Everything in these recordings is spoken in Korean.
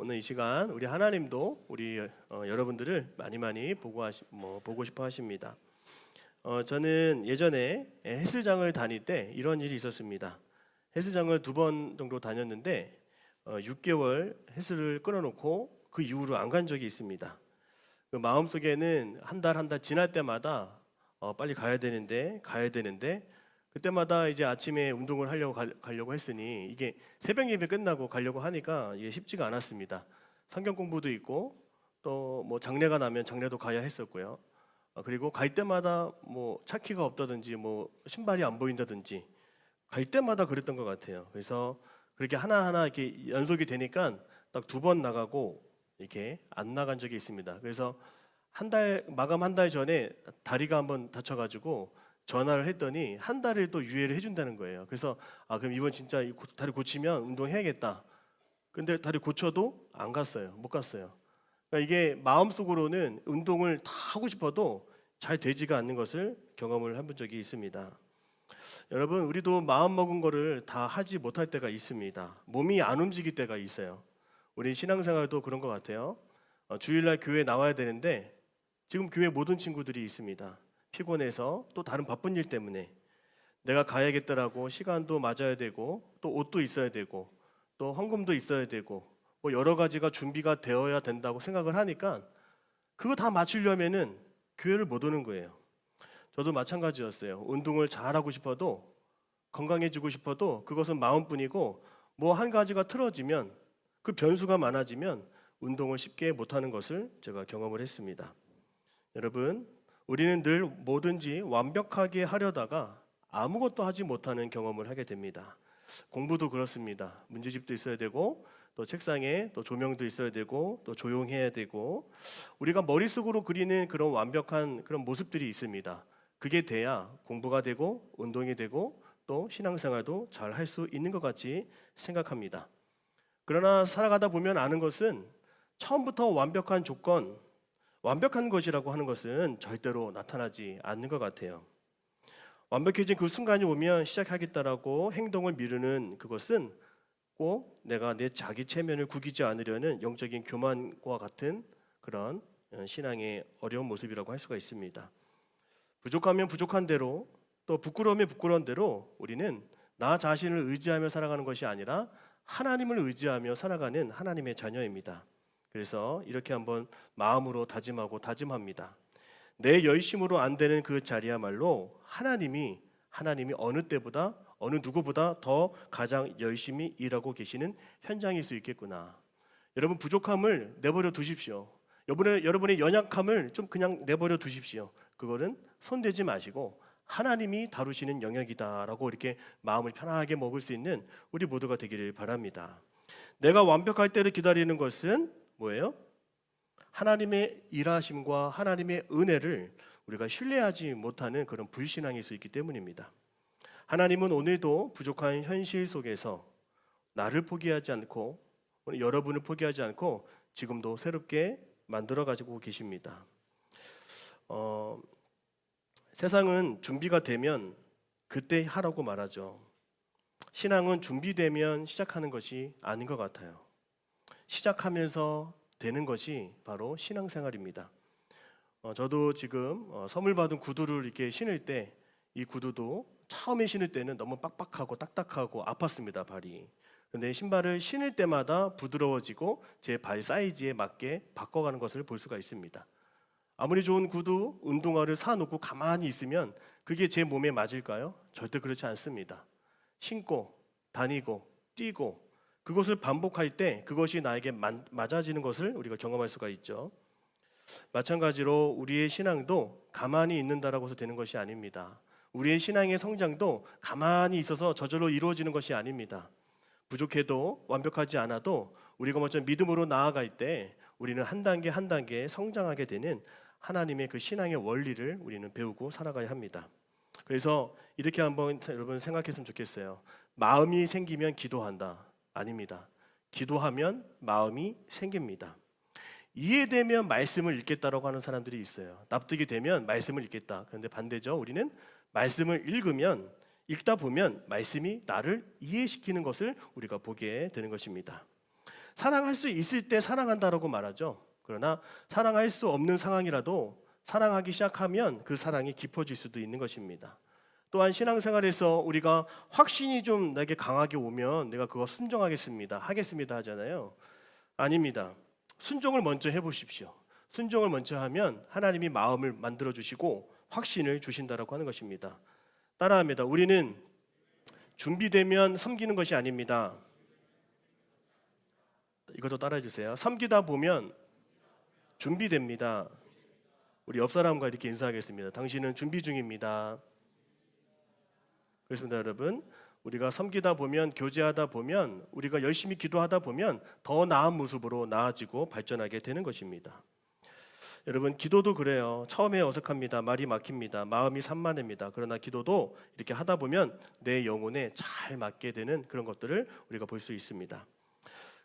오늘 이 시간 우리 하나님도 우리 여러분들을 많이 보고 싶어 하십니다. 저는 예전에 헬스장을 다닐 때 이런 일이 있었습니다. 헬스장을 2번 정도 다녔는데 6개월 헬스를 끊어놓고 그 이후로 안 간 적이 있습니다. 그 마음속에는 한 달 지날 때마다 빨리 가야 되는데 그때마다 이제 아침에 운동을 가려고 했으니 이게 새벽 예배 끝나고 가려고 하니까 이게 쉽지가 않았습니다. 성경 공부도 있고 또 뭐 장례가 나면 장례도 가야 했었고요. 그리고 갈 때마다 뭐 차키가 없다든지 뭐 신발이 안 보인다든지 갈 때마다 그랬던 것 같아요. 그래서 그렇게 하나하나 이렇게 연속이 되니까 딱 2번 나가고 이렇게 안 나간 적이 있습니다. 그래서 마감 한 달 전에 다리가 한번 다쳐가지고 전화를 했더니 한 달을 또 유예를 해준다는 거예요. 그래서 그럼 이번 진짜 다리 고치면 운동해야겠다. 근데 다리 고쳐도 안 갔어요. 못 갔어요. 그러니까 이게 마음속으로는 운동을 다 하고 싶어도 잘 되지가 않는 것을 경험을 해본 적이 있습니다. 여러분, 우리도 마음 먹은 거를 다 하지 못할 때가 있습니다. 몸이 안 움직일 때가 있어요. 우리 신앙생활도 그런 것 같아요. 주일날 교회 나와야 되는데 지금 교회 모든 친구들이 있습니다. 피곤해서 또 다른 바쁜 일 때문에 내가 가야겠다라고 시간도 맞아야 되고 또 옷도 있어야 되고 또 헌금도 있어야 되고 뭐 여러 가지가 준비가 되어야 된다고 생각을 하니까 그거 다 맞추려면은 교회를 못 오는 거예요. 저도 마찬가지였어요. 운동을 잘하고 싶어도 건강해지고 싶어도 그것은 마음뿐이고 뭐 한 가지가 틀어지면 그 변수가 많아지면 운동을 쉽게 못하는 것을 제가 경험을 했습니다. 여러분, 우리는 늘 뭐든지 완벽하게 하려다가 아무것도 하지 못하는 경험을 하게 됩니다. 공부도 그렇습니다. 문제집도 있어야 되고 또 책상에 또 조명도 있어야 되고 또 조용해야 되고 우리가 머릿속으로 그리는 그런 완벽한 그런 모습들이 있습니다. 그게 돼야 공부가 되고 운동이 되고 또 신앙생활도 잘 할 수 있는 것 같이 생각합니다. 그러나 살아가다 보면 아는 것은 처음부터 완벽한 조건, 완벽한 것이라고 하는 것은 절대로 나타나지 않는 것 같아요. 완벽해진 그 순간이 오면 시작하겠다라고 행동을 미루는 그것은 꼭 내가 내 자기 체면을 구기지 않으려는 영적인 교만과 같은 그런 신앙의 어려운 모습이라고 할 수가 있습니다. 부족하면 부족한 대로 또 부끄러우면 부끄러운 대로 우리는 나 자신을 의지하며 살아가는 것이 아니라 하나님을 의지하며 살아가는 하나님의 자녀입니다. 그래서 이렇게 한번 마음으로 다짐합니다. 내 열심으로 안 되는 그 자리야말로 하나님이 어느 때보다 어느 누구보다 더 가장 열심히 일하고 계시는 현장일 수 있겠구나. 여러분, 부족함을 내버려 두십시오. 여러분의 연약함을 좀 그냥 내버려 두십시오. 그거는 손대지 마시고 하나님이 다루시는 영역이다라고 이렇게 마음을 편하게 먹을 수 있는 우리 모두가 되기를 바랍니다. 내가 완벽할 때를 기다리는 것은 뭐예요? 하나님의 일하심과 하나님의 은혜를 우리가 신뢰하지 못하는 그런 불신앙일 수 있기 때문입니다. 하나님은 오늘도 부족한 현실 속에서 나를 포기하지 않고 여러분을 포기하지 않고 지금도 새롭게 만들어 가지고 계십니다. 세상은 준비가 되면 그때 하라고 말하죠. 신앙은 준비되면 시작하는 것이 아닌 것 같아요. 시작하면서 되는 것이 바로 신앙생활입니다. 저도 지금 선물 받은 구두를 이렇게 신을 때 이 구두도 처음에 신을 때는 너무 빡빡하고 딱딱하고 아팠습니다, 발이. 그런데 신발을 신을 때마다 부드러워지고 제 발 사이즈에 맞게 바꿔가는 것을 볼 수가 있습니다. 아무리 좋은 구두, 운동화를 사놓고 가만히 있으면 그게 제 몸에 맞을까요? 절대 그렇지 않습니다. 신고, 다니고, 뛰고 그것을 반복할 때 그것이 나에게 맞아지는 것을 우리가 경험할 수가 있죠. 마찬가지로 우리의 신앙도 가만히 있는다라고 해서 되는 것이 아닙니다. 우리의 신앙의 성장도 가만히 있어서 저절로 이루어지는 것이 아닙니다. 부족해도 완벽하지 않아도 우리가 먼저 믿음으로 나아갈 때 우리는 한 단계 한 단계 성장하게 되는 하나님의 그 신앙의 원리를 우리는 배우고 살아가야 합니다. 그래서 이렇게 한번 여러분 생각했으면 좋겠어요. 마음이 생기면 기도한다. 아닙니다. 기도하면 마음이 생깁니다. 이해되면 말씀을 읽겠다라고 하는 사람들이 있어요. 납득이 되면 말씀을 읽겠다. 그런데 반대죠. 우리는 말씀을 읽다 보면 말씀이 나를 이해시키는 것을 우리가 보게 되는 것입니다. 사랑할 수 있을 때 사랑한다라고 말하죠. 그러나 사랑할 수 없는 상황이라도 사랑하기 시작하면 그 사랑이 깊어질 수도 있는 것입니다. 또한 신앙생활에서 우리가 확신이 좀 내게 강하게 오면 내가 그거 순종하겠습니다, 하겠습니다 하잖아요. 아닙니다. 순종을 먼저 해보십시오. 순종을 먼저 하면 하나님이 마음을 만들어주시고 확신을 주신다라고 하는 것입니다. 따라합니다. 우리는 준비되면 섬기는 것이 아닙니다. 이것도 따라해 주세요. 섬기다 보면 준비됩니다. 우리 옆 사람과 이렇게 인사하겠습니다. 당신은 준비 중입니다. 그렇습니다, 여러분. 우리가 섬기다 보면, 교제하다 보면, 우리가 열심히 기도하다 보면 더 나은 모습으로 나아지고 발전하게 되는 것입니다. 여러분, 기도도 그래요. 처음에 어색합니다. 말이 막힙니다. 마음이 산만합니다. 그러나 기도도 이렇게 하다 보면 내 영혼에 잘 맞게 되는 그런 것들을 우리가 볼 수 있습니다.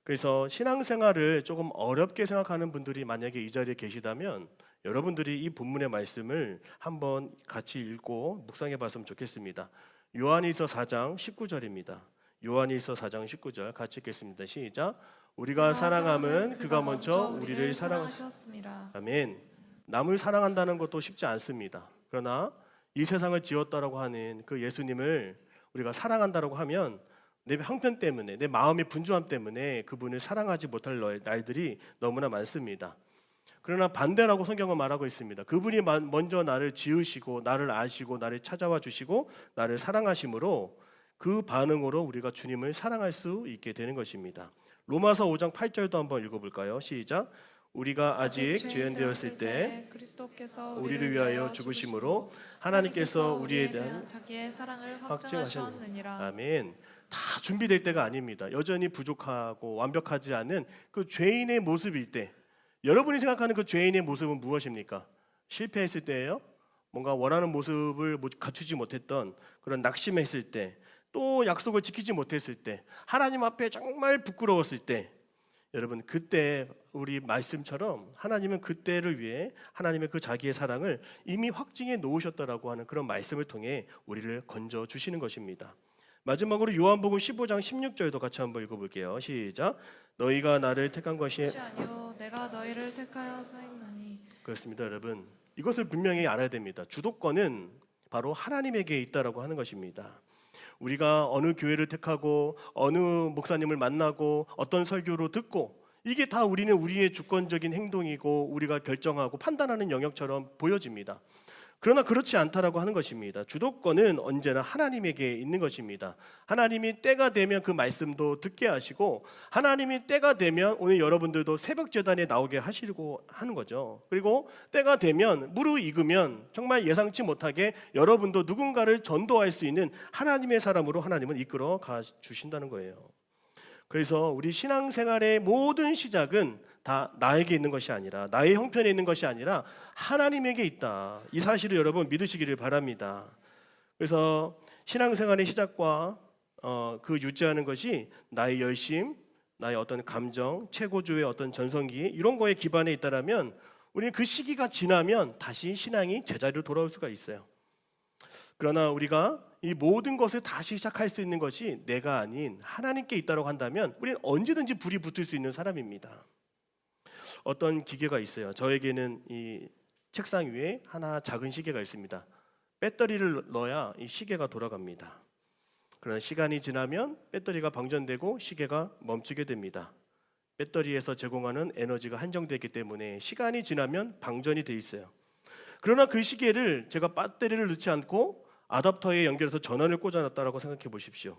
그래서 신앙생활을 조금 어렵게 생각하는 분들이 만약에 이 자리에 계시다면 여러분들이 이 본문의 말씀을 한번 같이 읽고 묵상해 봤으면 좋겠습니다. 요한일서 4장 19절입니다. 요한일서 4장 19절 같이 읽겠습니다. 시작. 우리가 사랑함은 그가 먼저 우리를 사랑하셨습니다. 아멘. 남을 사랑한다는 것도 쉽지 않습니다. 그러나 이 세상을 지었다라고 하는 그 예수님을 우리가 사랑한다라고 하면 내 형편 때문에, 내 마음의 분주함 때문에 그분을 사랑하지 못할 날들이 너무나 많습니다. 그러나 반대라고 성경은 말하고 있습니다. 그분이 먼저 나를 지으시고 나를 아시고 나를 찾아와 주시고 나를 사랑하심으로 그 반응으로 우리가 주님을 사랑할 수 있게 되는 것입니다. 로마서 5장 8절도 한번 읽어볼까요? 시작. 우리가 아직 죄인 되었을 때 그리스도께서 우리를 위하여 죽으심으로 하나님께서 우리에 대한 자기의 사랑을 확증하셨느니라. 아멘. 다 준비될 때가 아닙니다. 여전히 부족하고 완벽하지 않은 그 죄인의 모습일 때, 여러분이 생각하는 그 죄인의 모습은 무엇입니까? 실패했을 때예요? 뭔가 원하는 모습을 갖추지 못했던 그런 낙심했을 때, 또 약속을 지키지 못했을 때, 하나님 앞에 정말 부끄러웠을 때, 여러분 그때 우리 말씀처럼 하나님은 그때를 위해 하나님의 그 자기의 사랑을 이미 확증해 놓으셨다라고 하는 그런 말씀을 통해 우리를 건져 주시는 것입니다. 마지막으로 요한복음 15장 16절도 같이 한번 읽어볼게요. 시작. 너희가 나를 택한 것이 아니요 내가 너희를 택하여서있느니. 그렇습니다, 여러분. 이것을 분명히 알아야 됩니다. 주도권은 바로 하나님에게 있다라고 하는 것입니다. 우리가 어느 교회를 택하고 어느 목사님을 만나고 어떤 설교로 듣고 이게 다 우리는 우리의 주권적인 행동이고 우리가 결정하고 판단하는 영역처럼 보여집니다. 그러나 그렇지 않다라고 하는 것입니다. 주도권은 언제나 하나님에게 있는 것입니다. 하나님이 때가 되면 그 말씀도 듣게 하시고 하나님이 때가 되면 오늘 여러분들도 새벽 제단에 나오게 하시려고 하는 거죠. 그리고 때가 되면 무르익으면 정말 예상치 못하게 여러분도 누군가를 전도할 수 있는 하나님의 사람으로 하나님은 이끌어 가 주신다는 거예요. 그래서 우리 신앙생활의 모든 시작은 다 나에게 있는 것이 아니라, 나의 형편에 있는 것이 아니라 하나님에게 있다. 이 사실을 여러분 믿으시기를 바랍니다. 그래서 신앙생활의 시작과 그 유지하는 것이 나의 열심, 나의 어떤 감정, 최고조의 어떤 전성기 이런 거에 기반에 있다라면 우리는 그 시기가 지나면 다시 신앙이 제자리로 돌아올 수가 있어요. 그러나 우리가 이 모든 것을 다시 시작할 수 있는 것이 내가 아닌 하나님께 있다고 한다면 우리는 언제든지 불이 붙을 수 있는 사람입니다. 어떤 기계가 있어요. 저에게는 이 책상 위에 하나 작은 시계가 있습니다. 배터리를 넣어야 이 시계가 돌아갑니다. 그러나 시간이 지나면 배터리가 방전되고 시계가 멈추게 됩니다. 배터리에서 제공하는 에너지가 한정되기 때문에 시간이 지나면 방전이 돼 있어요. 그러나 그 시계를 제가 배터리를 넣지 않고 아답터에 연결해서 전원을 꽂아놨다라고 생각해 보십시오.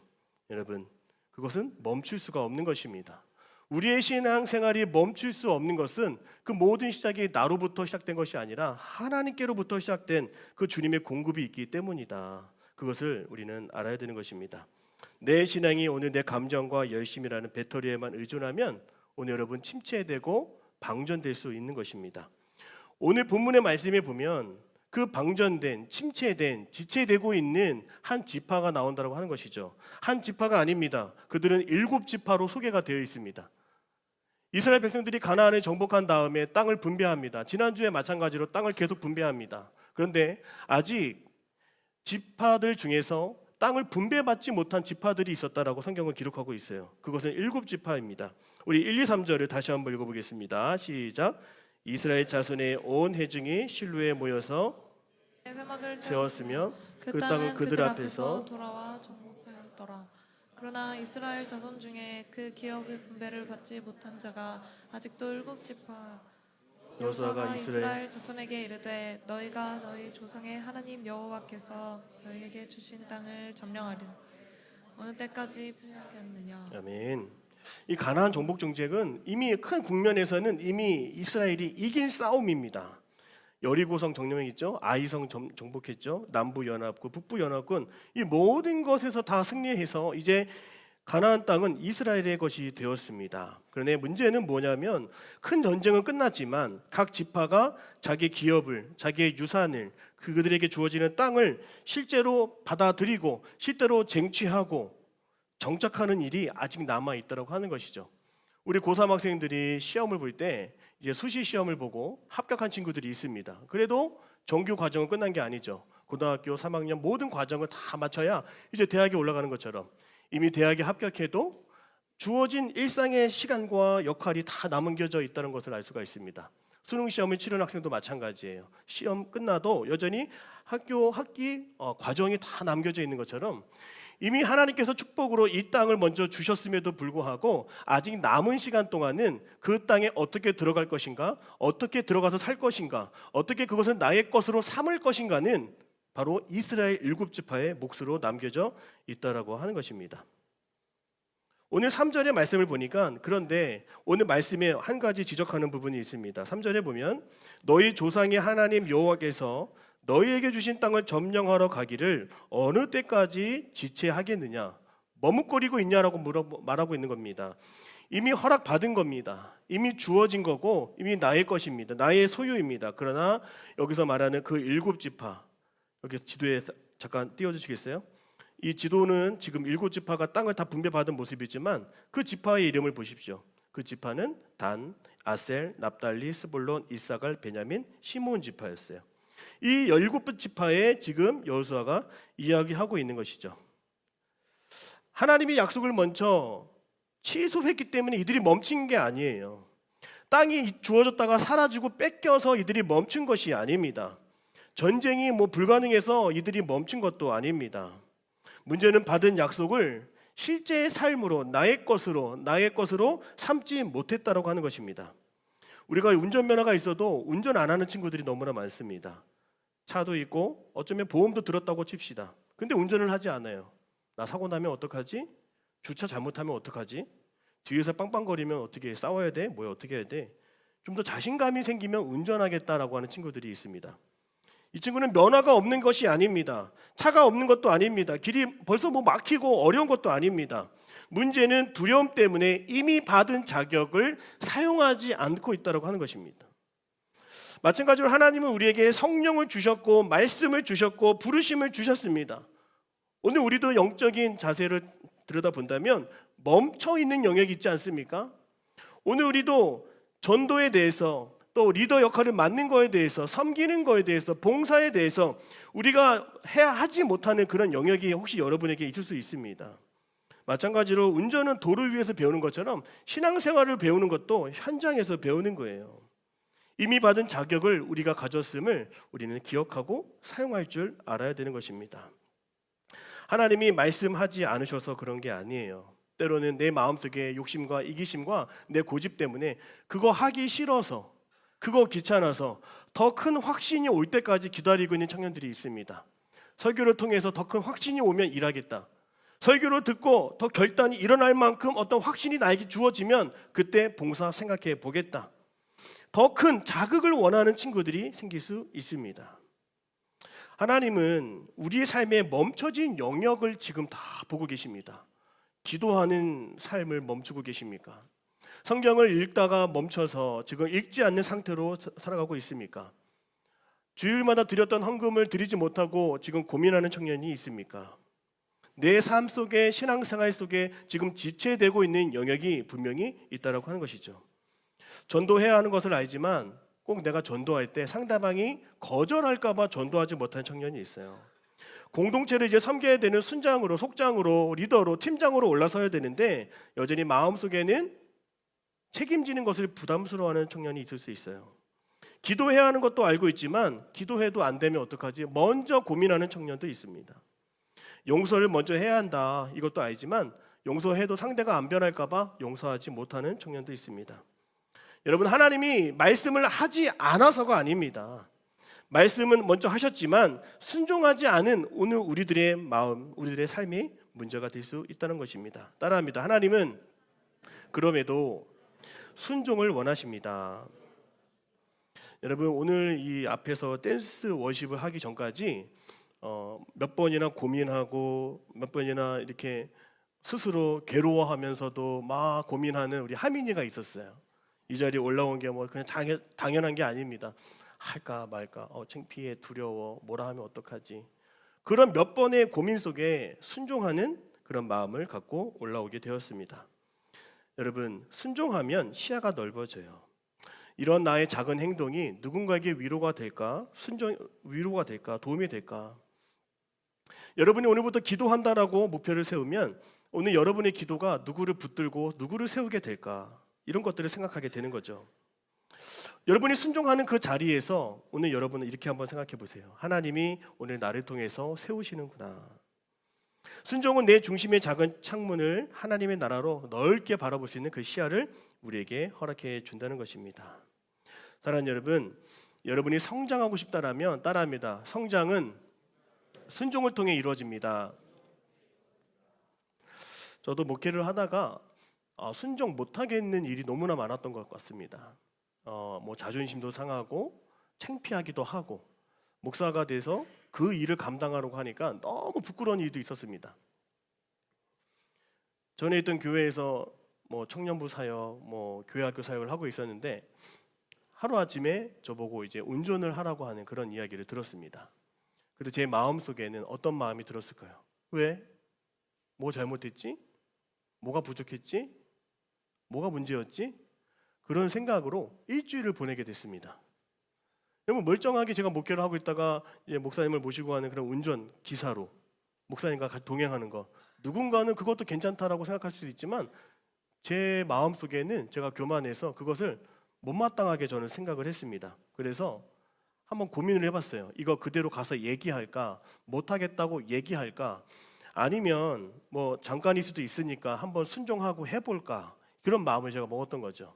여러분, 그것은 멈출 수가 없는 것입니다. 우리의 신앙생활이 멈출 수 없는 것은 그 모든 시작이 나로부터 시작된 것이 아니라 하나님께로부터 시작된 그 주님의 공급이 있기 때문이다. 그것을 우리는 알아야 되는 것입니다. 내 신앙이 오늘 내 감정과 열심이라는 배터리에만 의존하면 오늘 여러분 침체되고 방전될 수 있는 것입니다. 오늘 본문의 말씀에 보면 그 방전된, 침체된, 지체되고 있는 한 지파가 나온다고 하는 것이죠. 한 지파가 아닙니다. 그들은 7지파로 소개가 되어 있습니다. 이스라엘 백성들이 가나안을 정복한 다음에 땅을 분배합니다. 지난주에 마찬가지로 땅을 계속 분배합니다. 그런데 아직 지파들 중에서 땅을 분배받지 못한 지파들이 있었다라고 성경은 기록하고 있어요. 그것은 7지파입니다. 우리 1, 2, 3절을 다시 한번 읽어보겠습니다. 시작. 이스라엘 자손의 온 회중이 실로에 모여서 회막을 세웠으며 그 땅은 그들 앞에서 돌아와 정복하였더라. 그러나 이스라엘 자손 중에 그 기업의 분배를 받지 못한 자가 아직도 7지파. 여호수아가 이스라엘 자손에게 이르되 너희가 너희 조상의 하나님 여호와께서 너희에게 주신 땅을 점령하려 어느 때까지 포기하겠느냐. 아멘. 이 가나안 정복 정책은 이미 큰 국면에서는 이미 이스라엘이 이긴 싸움입니다. 여리고성 정령했죠. 아이성 정복했죠. 남부 연합군, 북부 연합군, 이 모든 것에서 다 승리해서 이제 가나안 땅은 이스라엘의 것이 되었습니다. 그런데 문제는 뭐냐면 큰 전쟁은 끝났지만 각 지파가 자기 기업을, 자기의 유산을, 그들에게 주어지는 땅을 실제로 받아들이고 실제로 쟁취하고 정착하는 일이 아직 남아 있다고 하는 것이죠. 우리 고3 학생들이 시험을 볼 때 이제 수시 시험을 보고 합격한 친구들이 있습니다. 그래도 정규 과정은 끝난 게 아니죠. 고등학교 3학년 모든 과정을 다 마쳐야 이제 대학에 올라가는 것처럼 이미 대학에 합격해도 주어진 일상의 시간과 역할이 다 남겨져 있다는 것을 알 수가 있습니다. 수능 시험을 치르는 학생도 마찬가지예요. 시험 끝나도 여전히 학기 과정이 다 남겨져 있는 것처럼 이미 하나님께서 축복으로 이 땅을 먼저 주셨음에도 불구하고 아직 남은 시간 동안은 그 땅에 어떻게 들어갈 것인가, 어떻게 들어가서 살 것인가, 어떻게 그것을 나의 것으로 삼을 것인가는 바로 이스라엘 7지파의 몫으로 남겨져 있다라고 하는 것입니다. 오늘 3절의 말씀을 보니까 그런데 오늘 말씀에 한 가지 지적하는 부분이 있습니다. 3절에 보면 너희 조상의 하나님 여호와께서 너희에게 주신 땅을 점령하러 가기를 어느 때까지 지체하겠느냐, 머뭇거리고 있냐라고 말하고 있는 겁니다. 이미 허락받은 겁니다. 이미 주어진 거고 이미 나의 것입니다. 나의 소유입니다. 그러나 여기서 말하는 그 7지파, 여기 지도에 잠깐 띄워주시겠어요? 이 지도는 지금 7지파가 땅을 다 분배받은 모습이지만 그 지파의 이름을 보십시오. 그 지파는 단, 아셀, 납달리, 스불론, 이사갈, 베냐민, 시므온 지파였어요. 이 17지파에 지금 여호수아가 이야기하고 있는 것이죠. 하나님이 약속을 먼저 취소했기 때문에 이들이 멈춘 게 아니에요. 땅이 주어졌다가 사라지고 뺏겨서 이들이 멈춘 것이 아닙니다. 전쟁이 불가능해서 이들이 멈춘 것도 아닙니다. 문제는 받은 약속을 실제의 삶으로 나의 것으로 삼지 못했다라고 하는 것입니다. 우리가 운전면허가 있어도 운전 안 하는 친구들이 너무나 많습니다. 차도 있고 어쩌면 보험도 들었다고 칩시다. 근데 운전을 하지 않아요. 나 사고 나면 어떡하지? 주차 잘못하면 어떡하지? 뒤에서 빵빵거리면 어떻게 싸워야 돼? 뭐야 어떻게 해야 돼? 좀 더 자신감이 생기면 운전하겠다라고 하는 친구들이 있습니다. 이 친구는 면허가 없는 것이 아닙니다. 차가 없는 것도 아닙니다. 길이 벌써 막히고 어려운 것도 아닙니다. 문제는 두려움 때문에 이미 받은 자격을 사용하지 않고 있다고 하는 것입니다. 마찬가지로 하나님은 우리에게 성령을 주셨고 말씀을 주셨고 부르심을 주셨습니다. 오늘 우리도 영적인 자세를 들여다본다면 멈춰있는 영역이 있지 않습니까? 오늘 우리도 전도에 대해서 또 리더 역할을 맡는 거에 대해서 섬기는 거에 대해서 봉사에 대해서 우리가 하지 못하는 그런 영역이 혹시 여러분에게 있을 수 있습니다. 마찬가지로 운전은 도로 위에서 배우는 것처럼 신앙생활을 배우는 것도 현장에서 배우는 거예요. 이미 받은 자격을 우리가 가졌음을 우리는 기억하고 사용할 줄 알아야 되는 것입니다. 하나님이 말씀하지 않으셔서 그런 게 아니에요. 때로는 내 마음속에 욕심과 이기심과 내 고집 때문에 그거 하기 싫어서, 그거 귀찮아서 더 큰 확신이 올 때까지 기다리고 있는 청년들이 있습니다. 설교를 통해서 더 큰 확신이 오면 일하겠다. 설교를 듣고 더 결단이 일어날 만큼 어떤 확신이 나에게 주어지면 그때 봉사 생각해 보겠다. 더 큰 자극을 원하는 친구들이 생길 수 있습니다. 하나님은 우리의 삶에 멈춰진 영역을 지금 다 보고 계십니다. 기도하는 삶을 멈추고 계십니까? 성경을 읽다가 멈춰서 지금 읽지 않는 상태로 살아가고 있습니까? 주일마다 드렸던 헌금을 드리지 못하고 지금 고민하는 청년이 있습니까? 내 삶 속에, 신앙생활 속에 지금 지체되고 있는 영역이 분명히 있다고 하는 것이죠. 전도해야 하는 것을 알지만 꼭 내가 전도할 때 상대방이 거절할까 봐 전도하지 못하는 청년이 있어요. 공동체를 이제 섬겨야 되는 순장으로, 속장으로, 리더로, 팀장으로 올라서야 되는데 여전히 마음속에는 책임지는 것을 부담스러워하는 청년이 있을 수 있어요. 기도해야 하는 것도 알고 있지만 기도해도 안 되면 어떡하지? 먼저 고민하는 청년도 있습니다. 용서를 먼저 해야 한다, 이것도 알지만 용서해도 상대가 안 변할까 봐 용서하지 못하는 청년도 있습니다. 여러분, 하나님이 말씀을 하지 않아서가 아닙니다. 말씀은 먼저 하셨지만 순종하지 않은 오늘 우리들의 마음, 우리들의 삶이 문제가 될 수 있다는 것입니다. 따라합니다. 하나님은 그럼에도 순종을 원하십니다. 여러분, 오늘 이 앞에서 댄스 워십을 하기 전까지 몇 번이나 고민하고 몇 번이나 이렇게 스스로 괴로워하면서도 막 고민하는 우리 하민이가 있었어요. 이 자리에 올라온 게 뭐 그냥 당연한 게 아닙니다. 할까 말까, 창피해, 두려워, 뭐라 하면 어떡하지? 그런 몇 번의 고민 속에 순종하는 그런 마음을 갖고 올라오게 되었습니다. 여러분, 순종하면 시야가 넓어져요. 이런 나의 작은 행동이 누군가에게 위로가 될까? 위로가 될까? 도움이 될까? 여러분이 오늘부터 기도한다라고 목표를 세우면 오늘 여러분의 기도가 누구를 붙들고 누구를 세우게 될까? 이런 것들을 생각하게 되는 거죠. 여러분이 순종하는 그 자리에서 오늘 여러분은 이렇게 한번 생각해 보세요. 하나님이 오늘 나를 통해서 세우시는구나. 순종은 내 중심의 작은 창문을 하나님의 나라로 넓게 바라볼 수 있는 그 시야를 우리에게 허락해 준다는 것입니다. 사랑하는 여러분, 여러분이 성장하고 싶다라면 따라합니다. 성장은 순종을 통해 이루어집니다. 저도 목회를 하다가 순종 못하겠는 일이 너무나 많았던 것 같습니다. 뭐 자존심도 상하고 창피하기도 하고 목사가 돼서 그 일을 감당하려고 하니까 너무 부끄러운 일도 있었습니다. 전에 있던 교회에서 뭐 청년부 사역, 뭐 교회학교 사역을 하고 있었는데 하루아침에 저보고 이제 운전을 하라고 하는 그런 이야기를 들었습니다. 그래도 제 마음속에는 어떤 마음이 들었을까요? 왜? 뭐 잘못했지? 뭐가 부족했지? 뭐가 문제였지? 그런 생각으로 일주일을 보내게 됐습니다. 여러분, 멀쩡하게 제가 목회를 하고 있다가 이제 목사님을 모시고 하는 그런 운전 기사로 목사님과 같이 동행하는 거, 누군가는 그것도 괜찮다라고 생각할 수도 있지만 제 마음속에는 제가 교만해서 그것을 못마땅하게 저는 생각을 했습니다. 그래서 한번 고민을 해봤어요. 이거 그대로 가서 얘기할까? 못하겠다고 얘기할까? 아니면 뭐 잠깐일 수도 있으니까 한번 순종하고 해볼까? 그런 마음을 제가 먹었던 거죠.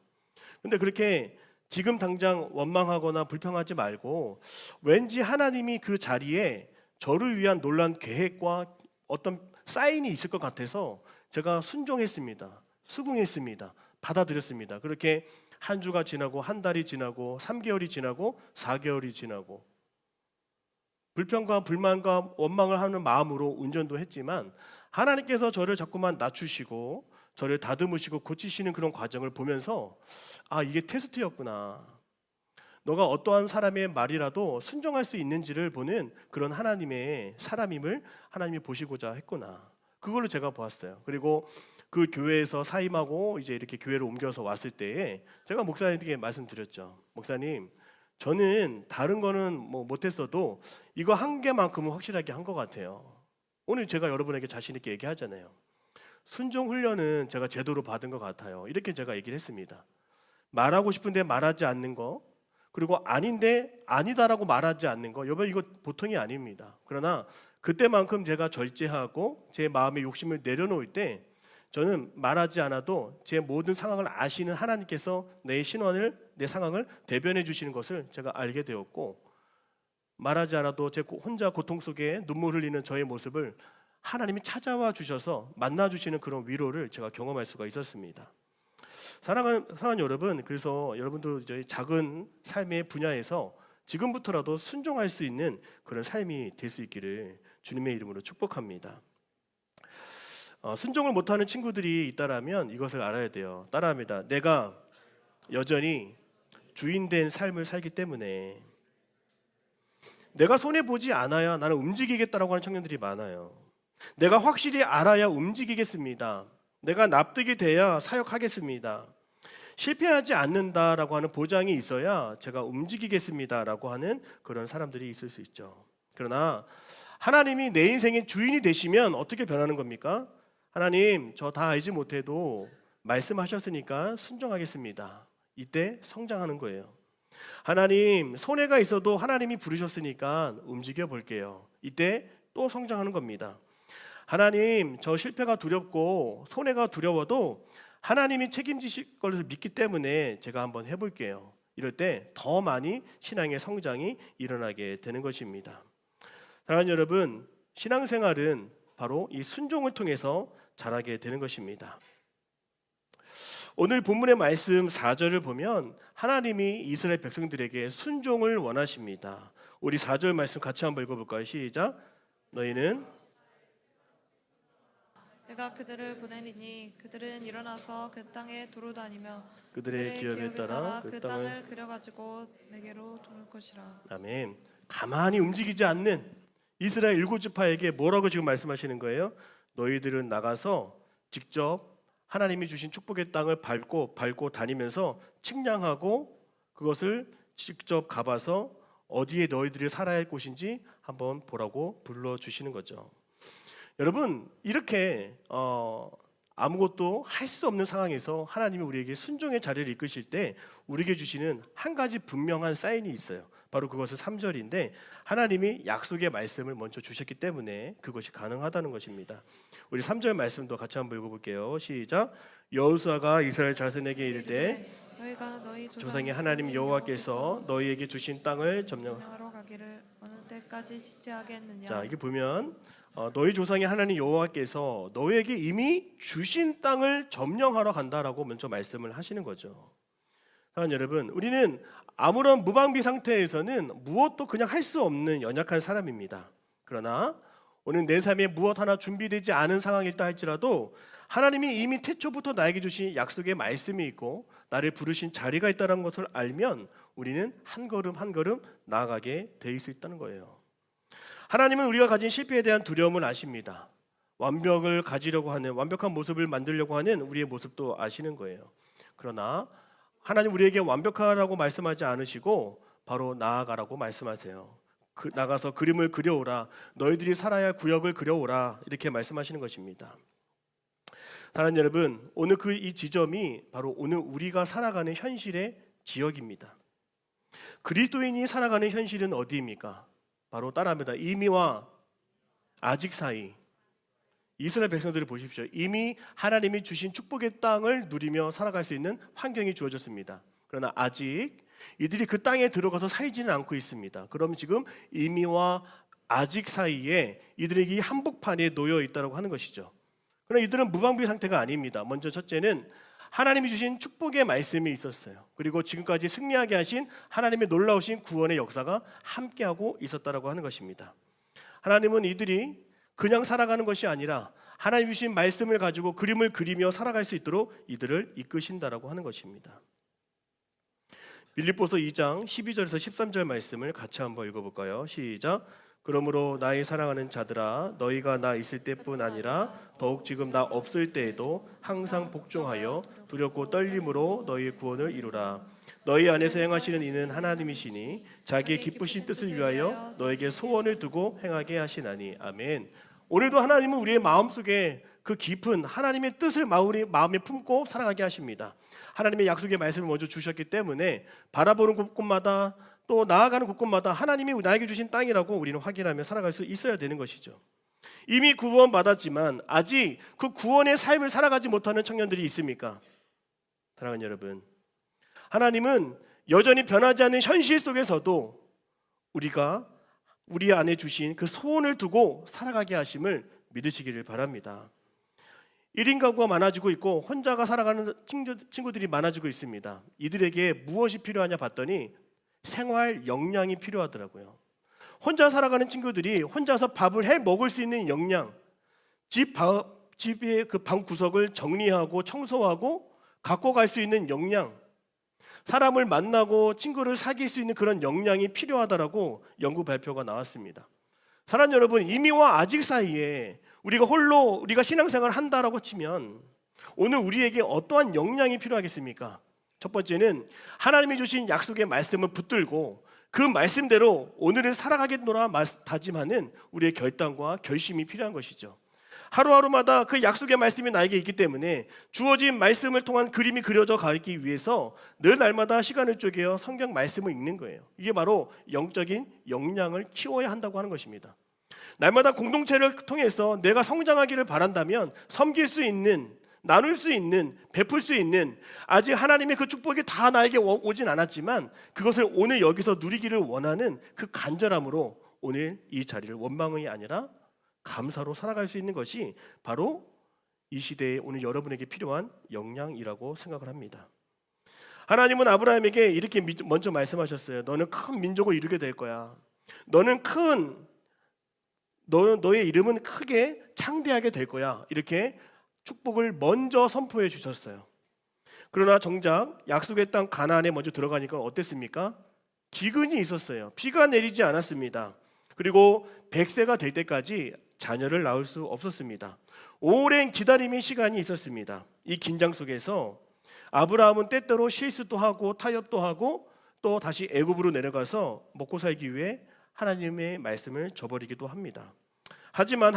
근데 그렇게 지금 당장 원망하거나 불평하지 말고 왠지 하나님이 그 자리에 저를 위한 놀란 계획과 어떤 사인이 있을 것 같아서 제가 순종했습니다. 수긍했습니다. 받아들였습니다. 그렇게 한 주가 지나고 한 달이 지나고 3개월이 지나고 4개월이 지나고 불평과 불만과 원망을 하는 마음으로 운전도 했지만 하나님께서 저를 자꾸만 낮추시고 저를 다듬으시고 고치시는 그런 과정을 보면서 이게 테스트였구나. 너가 어떠한 사람의 말이라도 순종할 수 있는지를 보는 그런 하나님의 사람임을 하나님이 보시고자 했구나. 그걸로 제가 보았어요. 그리고 그 교회에서 사임하고 이제 이렇게 교회를 옮겨서 왔을 때에 제가 목사님에게 말씀드렸죠. 목사님, 저는 다른 거는 뭐 못했어도 이거 한 개만큼은 확실하게 한 것 같아요. 오늘 제가 여러분에게 자신 있게 얘기하잖아요. 순종 훈련은 제가 제대로 받은 것 같아요. 이렇게 제가 얘기를 했습니다. 말하고 싶은데 말하지 않는 거, 그리고 아닌데 아니다라고 말하지 않는 거, 여러분 이거 보통이 아닙니다. 그러나 그때만큼 제가 절제하고 제 마음의 욕심을 내려놓을 때 저는 말하지 않아도 제 모든 상황을 아시는 하나님께서 내 신원을, 내 상황을 대변해 주시는 것을 제가 알게 되었고, 말하지 않아도 제 혼자 고통 속에 눈물 흘리는 저의 모습을 하나님이 찾아와 주셔서 만나 주시는 그런 위로를 제가 경험할 수가 있었습니다. 사랑하는 여러분, 그래서 여러분도 저희 작은 삶의 분야에서 지금부터라도 순종할 수 있는 그런 삶이 될 수 있기를 주님의 이름으로 축복합니다. 순종을 못하는 친구들이 있다라면 이것을 알아야 돼요. 따라합니다. 내가 여전히 주인된 삶을 살기 때문에 내가 손해보지 않아야 나는 움직이겠다라고 하는 청년들이 많아요. 내가 확실히 알아야 움직이겠습니다. 내가 납득이 돼야 사역하겠습니다. 실패하지 않는다라고 하는 보장이 있어야 제가 움직이겠습니다라고 하는 그런 사람들이 있을 수 있죠. 그러나 하나님이 내 인생의 주인이 되시면 어떻게 변하는 겁니까? 하나님, 저 다 알지 못해도 말씀하셨으니까 순종하겠습니다. 이때 성장하는 거예요. 하나님, 손해가 있어도 하나님이 부르셨으니까 움직여 볼게요. 이때 또 성장하는 겁니다. 하나님, 저 실패가 두렵고 손해가 두려워도 하나님이 책임지실 것을 믿기 때문에 제가 한번 해볼게요. 이럴 때 더 많이 신앙의 성장이 일어나게 되는 것입니다. 사랑하는 여러분, 신앙생활은 바로 이 순종을 통해서 자라게 되는 것입니다. 오늘 본문의 말씀 4절을 보면 하나님이 이스라엘 백성들에게 순종을 원하십니다. 우리 4절 말씀 같이 한번 읽어볼까요? 시작. 너희는 내가 그들을 보내리니 그들은 일어나서 그 땅에 두루 다니며 그들의 기업에 따라 그 땅을 그려가지고 내게로 도는 것이라. 아멘. 가만히 움직이지 않는 이스라엘 일곱 지파에게 뭐라고 지금 말씀하시는 거예요? 너희들은 나가서 직접 하나님이 주신 축복의 땅을 밟고 다니면서 측량하고 그것을 직접 가봐서 어디에 너희들이 살아야 할 곳인지 한번 보라고 불러주시는 거죠. 여러분, 이렇게 아무것도 할 수 없는 상황에서 하나님이 우리에게 순종의 자리를 이끄실 때 우리에게 주시는 한 가지 분명한 사인이 있어요. 바로 그것은 3절인데 하나님이 약속의 말씀을 먼저 주셨기 때문에 그것이 가능하다는 것입니다. 우리 3절 말씀도 같이 한번 읽어볼게요. 시작. 여호수아가 이스라엘 자손에게 이르되 너희가 너희 조상의 하나님 여호와께서 너희에게 주신 땅을 점령하러 가기를 어느 때까지 지체하겠느냐. 자, 이게 보면 너희 조상의 하나님 여호와께서 너희에게 이미 주신 땅을 점령하러 간다라고 먼저 말씀을 하시는 거죠. 사랑하는 여러분, 우리는 아무런 무방비 상태에서는 무엇도 그냥 할 수 없는 연약한 사람입니다. 그러나 오늘 내 삶에 무엇 하나 준비되지 않은 상황이다 할지라도 하나님이 이미 태초부터 나에게 주신 약속의 말씀이 있고 나를 부르신 자리가 있다는 것을 알면 우리는 한 걸음 한 걸음 나아가게 돼 있을 수 있다는 거예요. 하나님은 우리가 가진 실패에 대한 두려움을 아십니다. 완벽을 가지려고 하는, 완벽한 모습을 만들려고 하는 우리의 모습도 아시는 거예요. 그러나 하나님 우리에게 완벽하라고 말씀하지 않으시고 바로 나아가라고 말씀하세요. 나가서 그림을 그려오라, 너희들이 살아야 할 구역을 그려오라, 이렇게 말씀하시는 것입니다. 사랑하는 여러분, 오늘 이 지점이 바로 오늘 우리가 살아가는 현실의 지역입니다. 그리스도인이 살아가는 현실은 어디입니까? 바로 따라합니다. 이미와 아직 사이. 이스라엘 백성들을 보십시오. 이미 하나님이 주신 축복의 땅을 누리며 살아갈 수 있는 환경이 주어졌습니다. 그러나 아직 이들이 그 땅에 들어가서 살지는 않고 있습니다. 그럼 지금 이미와 아직 사이에 이들에게 한복판에 놓여 있다고 하는 것이죠. 그러나 이들은 무방비 상태가 아닙니다. 먼저 첫째는 하나님이 주신 축복의 말씀이 있었어요. 그리고 지금까지 승리하게 하신 하나님의 놀라우신 구원의 역사가 함께하고 있었다고 하는 것입니다. 하나님은 이들이 그냥 살아가는 것이 아니라 하나님이 주신 말씀을 가지고 그림을 그리며 살아갈 수 있도록 이들을 이끄신다라고 하는 것입니다. 빌립보서 2장 12절에서 13절 말씀을 같이 한번 읽어볼까요? 시작. 그러므로 나의 사랑하는 자들아, 너희가 나 있을 때뿐 아니라 더욱 지금 나 없을 때에도 항상 복종하여 두렵고 떨림으로 너희의 구원을 이루라. 너희 안에서 행하시는 이는 하나님이시니 자기의 기쁘신 뜻을 위하여 너에게 소원을 두고 행하게 하시나니. 아멘. 오늘도 하나님은 우리의 마음속에 그 깊은 하나님의 뜻을 마음에 품고 살아가게 하십니다. 하나님의 약속의 말씀을 먼저 주셨기 때문에 바라보는 곳곳마다 또 나아가는 곳곳마다 하나님이 나에게 주신 땅이라고 우리는 확인하며 살아갈 수 있어야 되는 것이죠. 이미 구원받았지만 아직 그 구원의 삶을 살아가지 못하는 청년들이 있습니까? 사랑하는 여러분, 하나님은 여전히 변하지 않는 현실 속에서도 우리가 우리 안에 주신 그 소원을 두고 살아가게 하심을 믿으시기를 바랍니다. 1인 가구가 많아지고 있고 혼자가 살아가는 친구들이 많아지고 있습니다. 이들에게 무엇이 필요하냐 봤더니 생활 역량이 필요하더라고요. 혼자 살아가는 친구들이 혼자서 밥을 해 먹을 수 있는 역량, 집의 그 방 구석을 정리하고 청소하고 갖고 갈 수 있는 역량, 사람을 만나고 친구를 사귈 수 있는 그런 역량이 필요하다라고 연구 발표가 나왔습니다. 사랑하는 여러분, 이미와 아직 사이에 우리가 신앙생활을 한다라고 치면 오늘 우리에게 어떠한 역량이 필요하겠습니까? 첫 번째는 하나님이 주신 약속의 말씀을 붙들고 그 말씀대로 오늘을 살아가겠노라 다짐하는 우리의 결단과 결심이 필요한 것이죠. 하루하루마다 그 약속의 말씀이 나에게 있기 때문에 주어진 말씀을 통한 그림이 그려져 가기 위해서 늘 날마다 시간을 쪼개어 성경 말씀을 읽는 거예요. 이게 바로 영적인 역량을 키워야 한다고 하는 것입니다. 날마다 공동체를 통해서 내가 성장하기를 바란다면 섬길 수 있는, 나눌 수 있는, 베풀 수 있는, 아직 하나님의 그 축복이 다 나에게 오진 않았지만 그것을 오늘 여기서 누리기를 원하는 그 간절함으로 오늘 이 자리를 원망이 아니라 감사로 살아갈 수 있는 것이 바로 이 시대에 오늘 여러분에게 필요한 역량이라고 생각을 합니다. 하나님은 아브라함에게 이렇게 먼저 말씀하셨어요. 너는 큰 민족을 이루게 될 거야. 너의 이름은 크게 창대하게 될 거야. 이렇게 축복을 먼저 선포해 주셨어요. 그러나 정작 약속의 땅 가나안에 먼저 들어가니까 어땠습니까? 기근이 있었어요. 비가 내리지 않았습니다. 그리고 100세가 될 때까지 자녀를 낳을 수 없었습니다. 오랜 기다림의 시간이 있었습니다. 이 긴장 속에서 아브라함은 때때로 실수도 하고 타협도 하고 또 다시 애굽으로 내려가서 먹고 살기 위해 하나님의 말씀을 저버리기도 합니다. 하지만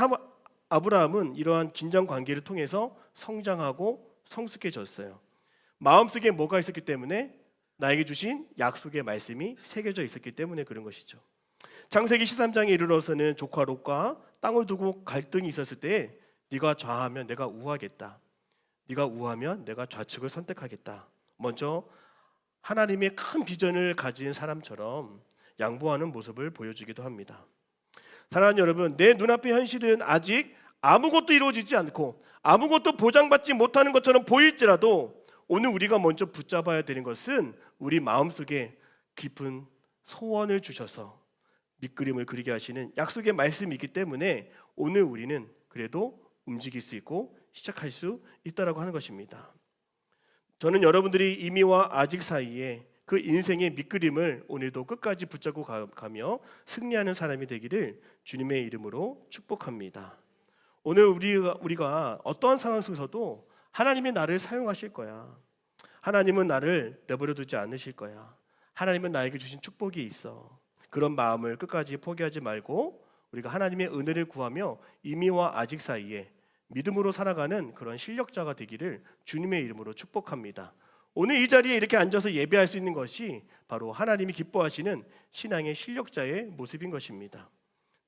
아브라함은 이러한 긴장 관계를 통해서 성장하고 성숙해졌어요. 마음속에 뭐가 있었기 때문에? 나에게 주신 약속의 말씀이 새겨져 있었기 때문에 그런 것이죠. 창세기 13장에 이르러서는 조카 롯과 땅을 두고 갈등이 있었을 때 네가 좌하면 내가 우하겠다. 네가 우하면 내가 좌측을 선택하겠다. 먼저 하나님의 큰 비전을 가진 사람처럼 양보하는 모습을 보여주기도 합니다. 사랑하는 여러분, 내 눈앞의 현실은 아직 아무것도 이루어지지 않고 아무것도 보장받지 못하는 것처럼 보일지라도 오늘 우리가 먼저 붙잡아야 되는 것은 우리 마음속에 깊은 소원을 주셔서 밑그림을 그리게 하시는 약속의 말씀이 있기 때문에 오늘 우리는 그래도 움직일 수 있고 시작할 수 있다라고 하는 것입니다. 저는 여러분들이 이미와 아직 사이에 그 인생의 밑그림을 오늘도 끝까지 붙잡고 가며 승리하는 사람이 되기를 주님의 이름으로 축복합니다. 오늘 우리가 어떠한 상황 속에서도 하나님이 나를 사용하실 거야. 하나님은 나를 내버려 두지 않으실 거야. 하나님은 나에게 주신 축복이 있어. 그런 마음을 끝까지 포기하지 말고 우리가 하나님의 은혜를 구하며 이미와 아직 사이에 믿음으로 살아가는 그런 실력자가 되기를 주님의 이름으로 축복합니다. 오늘 이 자리에 이렇게 앉아서 예배할 수 있는 것이 바로 하나님이 기뻐하시는 신앙의 실력자의 모습인 것입니다.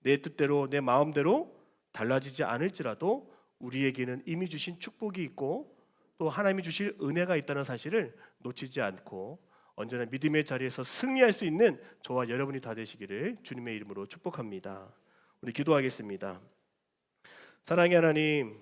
내 뜻대로 내 마음대로 달라지지 않을지라도 우리에게는 이미 주신 축복이 있고 또 하나님이 주실 은혜가 있다는 사실을 놓치지 않고 언제나 믿음의 자리에서 승리할 수 있는 저와 여러분이 다 되시기를 주님의 이름으로 축복합니다. 우리 기도하겠습니다. 사랑의 하나님,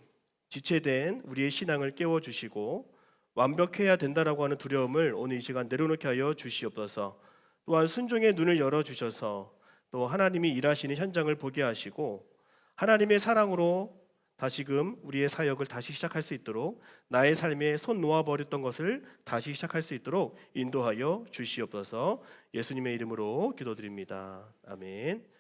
지체된 우리의 신앙을 깨워주시고 완벽해야 된다라고 하는 두려움을 오늘 이 시간 내려놓게 하여 주시옵소서. 또한 순종의 눈을 열어주셔서 또 하나님이 일하시는 현장을 보게 하시고 하나님의 사랑으로 다시금 우리의 사역을 다시 시작할 수 있도록 나의 삶에 손 놓아버렸던 것을 다시 시작할 수 있도록 인도하여 주시옵소서. 예수님의 이름으로 기도드립니다. 아멘.